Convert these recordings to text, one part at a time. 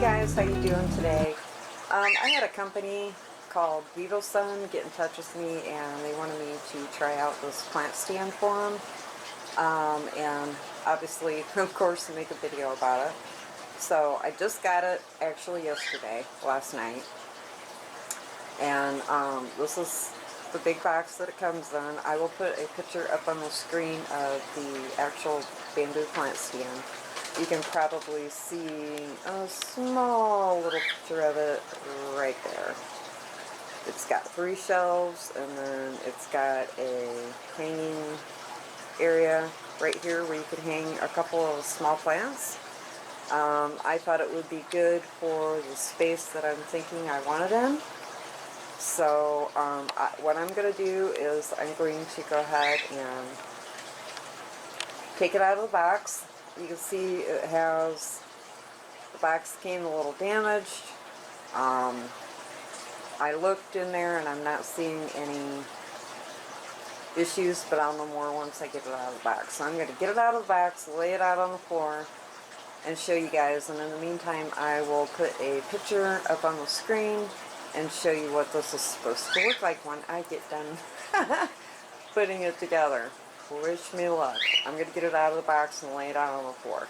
guys, how you doing today? I had a company called VIVOSUN get in touch with me, and they wanted me to try out this plant stand for them, and obviously, of course, make a video about it. So I just got it actually yesterday, last night, and this is the big box that it comes in. I will put a picture up on the screen of the actual bamboo plant stand. You can probably see a small little picture of it right there. It's got 3 shelves, and then it's got a hanging area right here where you can hang a couple of small plants. I thought it would be good for the space that I'm thinking I want it in. So what I'm going to do is I'm going to go ahead and take it out of the box. You can see it has, the box came a little damaged. I looked in there and I'm not seeing any issues, but I'll know more once I get it out of the box. So I'm going to get it out of the box, lay it out on the floor, and show you guys. And in the meantime, I will put a picture up on the screen and show you what this is supposed to look like when I get done putting it together. Wish me luck. I'm going to get it out of the box and lay it out on the floor.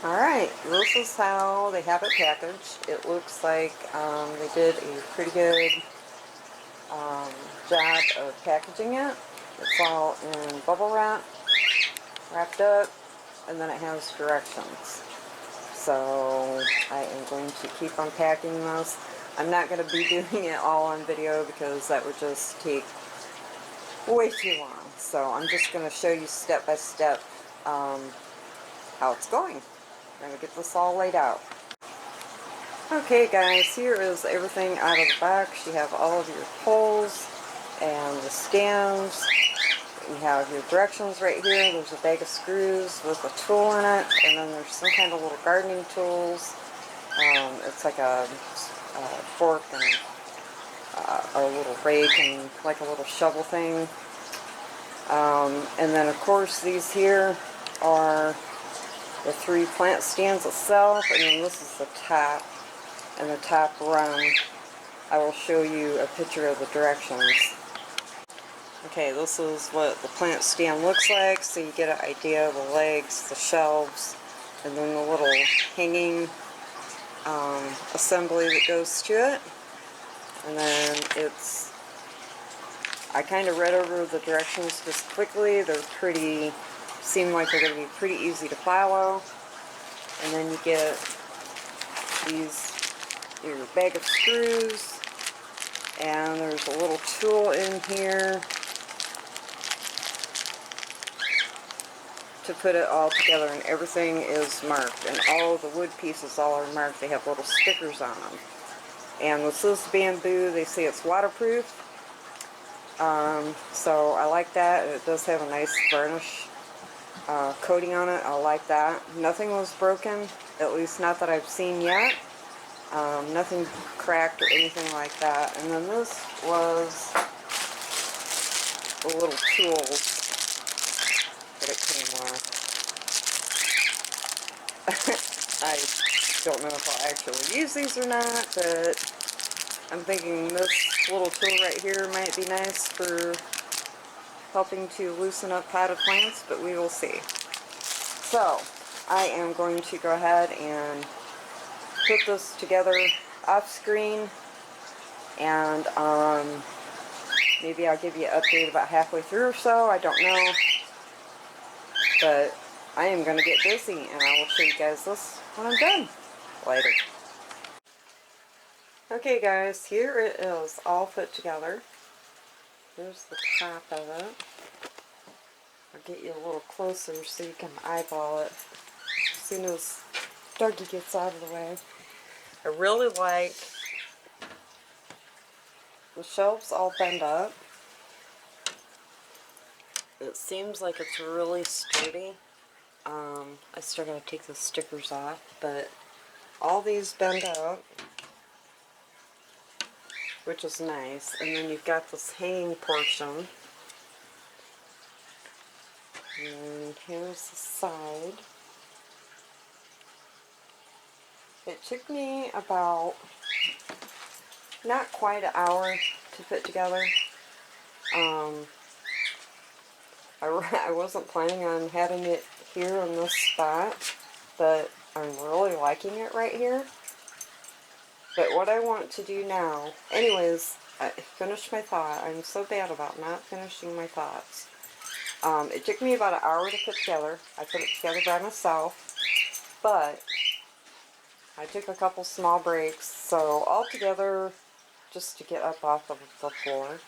Alright, this is how they have it packaged. It looks like they did a pretty good job of packaging it. It's all in bubble wrap, wrapped up, and then it has directions. So I am going to keep unpacking this. I'm not going to be doing it all on video because that would just take way too long. So I'm just going to show you step by step how it's going. I'm going to get this all laid out. Okay guys, here is everything out of the box. You have all of your poles and the stands. You have your directions right here. There's a bag of screws with a tool in it, and then there's some kind of little gardening tools. It's like a fork and a little rake and like a little shovel thing. And then of course these here are the 3 plant stands itself, and then this is the top and the top rung. I will show you a picture of the directions. Okay, this is what the plant stand looks like, so you get an idea of the legs, the shelves, and then the little hanging assembly that goes to it. And then it's, I kind of read over the directions just quickly. They're pretty, seem like they're going to be pretty easy to follow. And then you get these, your bag of screws, and there's a little tool in here to put it all together, and everything is marked, and all the wood pieces all are marked. They have little stickers on them. And this is bamboo. They say it's waterproof, so I like that. It does have a nice varnish coating on it. I like that. Nothing was broken, at least not that I've seen yet. Nothing cracked or anything like that. And then this was the little tools that it came with. I don't know if I'll actually use these or not, but I'm thinking this little tool right here might be nice for helping to loosen up potted plants, but we will see. So I am going to go ahead and put this together off screen, and maybe I'll give you an update about halfway through or so. I don't know, but I am going to get busy, and I will show you guys this when I'm done later. Okay guys, here it is all put together. Here's the top of it. I'll get you a little closer so you can eyeball it as soon as Dougie gets out of the way. I really like the shelves all bend up. It seems like it's really sturdy. I still gotta take the stickers off, but all these bend out, which is nice. And then you've got this hanging portion. And here's the side. It took me about not quite an hour to put together. I wasn't planning on having it here in this spot, but I'm really liking it right here. But what I want to do now, anyways, I finished my thought. I'm so bad about not finishing my thoughts. It took me about an hour to put together. I put it together by myself, but I took a couple small breaks, so altogether, just to get up off of the floor,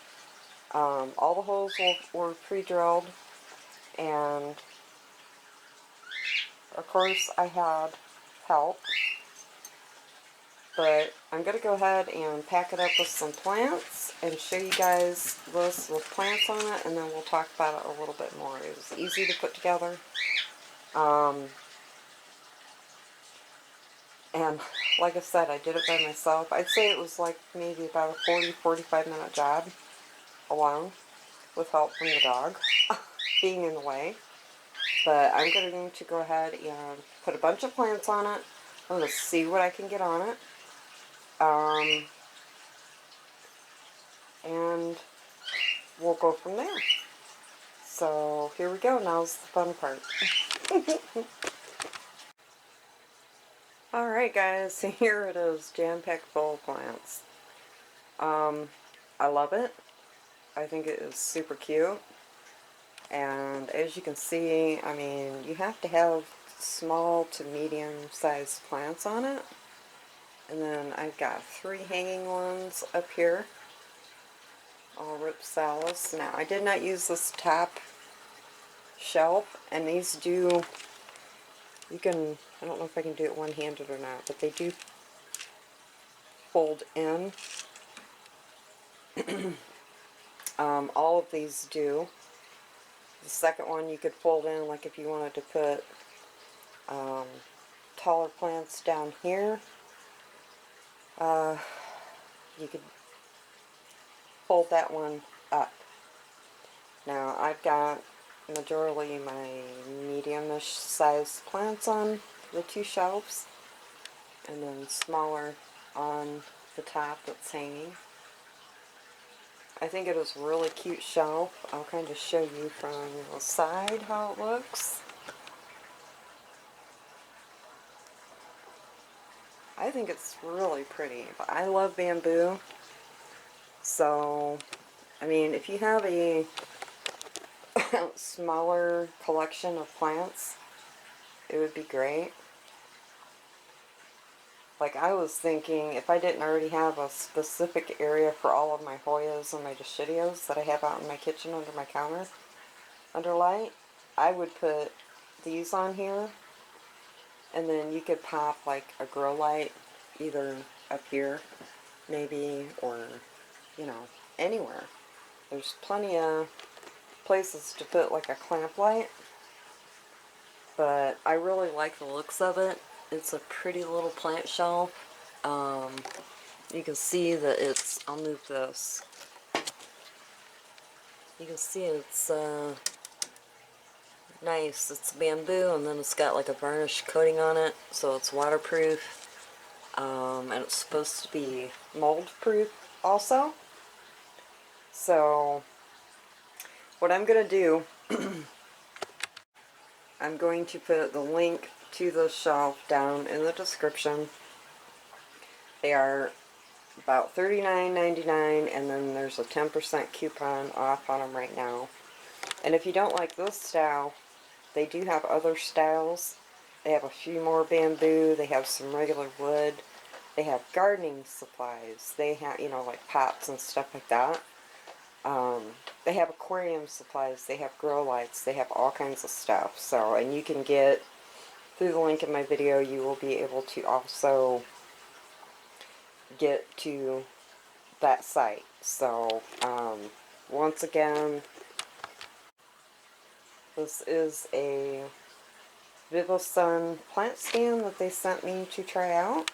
all the holes were pre-drilled, and of course I had help, but I'm going to go ahead and pack it up with some plants and show you guys this with plants on it, and then we'll talk about it a little bit more. It was easy to put together. And like I said, I did it by myself. I'd say it was like maybe about a 40-45 minute job alone with help from the dog being in the way. But I'm going to go ahead and put a bunch of plants on it. I'm going to see what I can get on it. And we'll go from there. So here we go. Now's the fun part. Alright guys, so here it is, jam-packed full of plants. I love it. I think it is super cute. And as you can see, I mean, you have to have small to medium-sized plants on it. And then I've got 3 hanging ones up here, all ripsalis. Now, I did not use this top shelf, and these do, you can, I don't know if I can do it one-handed or not, but they do fold in. All of these do. The second one you could fold in, like if you wanted to put taller plants down here, you could fold that one up. Now I've got majority my medium-ish sized plants on the 2 shelves, and then smaller on the top that's hanging. I think it is a really cute shelf. I'll kind of show you from the side how it looks. I think it's really pretty. I love bamboo, so I mean, if you have a smaller collection of plants, it would be great. Like, I was thinking, if I didn't already have a specific area for all of my Hoyas and my Dischidias that I have out in my kitchen under my counter, under light, I would put these on here, and then you could pop like a grow light either up here, maybe, or, you know, anywhere. There's plenty of places to put like a clamp light, but I really like the looks of it. It's a pretty little plant shelf. You can see that it's, I'll move this. You can see it's nice. It's bamboo, and then it's got like a varnish coating on it, so it's waterproof. And it's supposed to be mold proof also. So what I'm going to do, I'm going to put the link to the shelf down in the description. They are about $39.99, and then there's a 10% coupon off on them right now. And if you don't like this style, they do have other styles. They have a few more bamboo, they have some regular wood, they have gardening supplies, they have, you know, like pots and stuff like that. They have aquarium supplies, they have grow lights, they have all kinds of stuff. So, and you can get, through the link in my video, you will be able to also get to that site. So, once again, this is a VIVOSUN plant stand that they sent me to try out,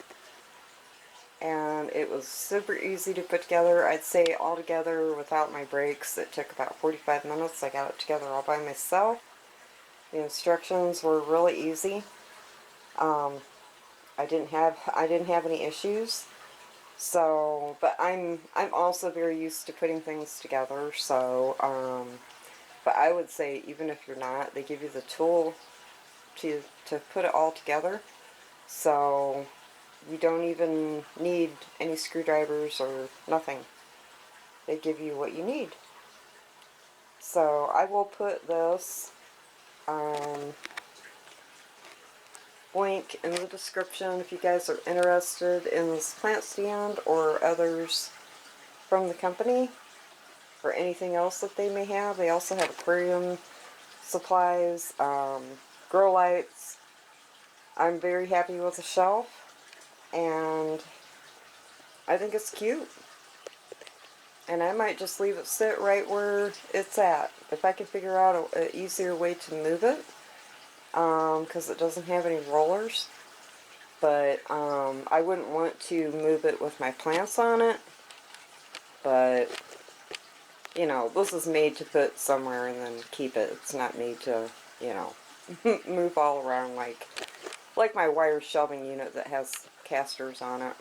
and it was super easy to put together. I'd say altogether, without my breaks, it took about 45 minutes. I got it together all by myself. The instructions were really easy. I didn't have any issues. So, but I'm also very used to putting things together. So, but I would say even if you're not, they give you the tool to put it all together. So you don't even need any screwdrivers or nothing. They give you what you need. So I will put this link in the description if you guys are interested in this plant stand or others from the company or anything else that they may have. They also have aquarium supplies, grow lights. I'm very happy with the shelf, and I think it's cute. And I might just leave it sit right where it's at. If I can figure out an easier way to move it, because it doesn't have any rollers. But I wouldn't want to move it with my plants on it. But, you know, this is made to put somewhere and then keep it. It's not made to, you know, move all around like my wire shelving unit that has casters on it.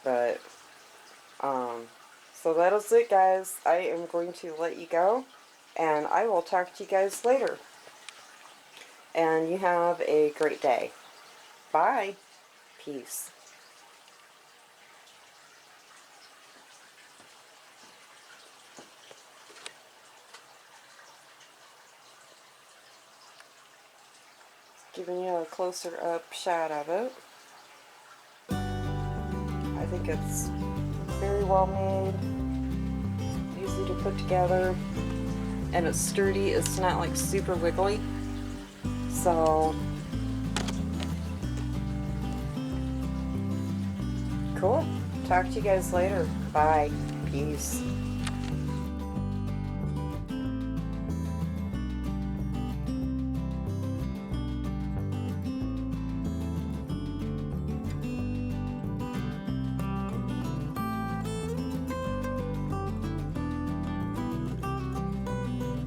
But, so that is it, guys. I am going to let you go, and I will talk to you guys later. And you have a great day. Bye. Peace. Giving you a closer up shot of it. I think it's very well made, easy to put together, and it's sturdy. It's not like super wiggly. So cool. Talk to you guys later. Bye. Peace.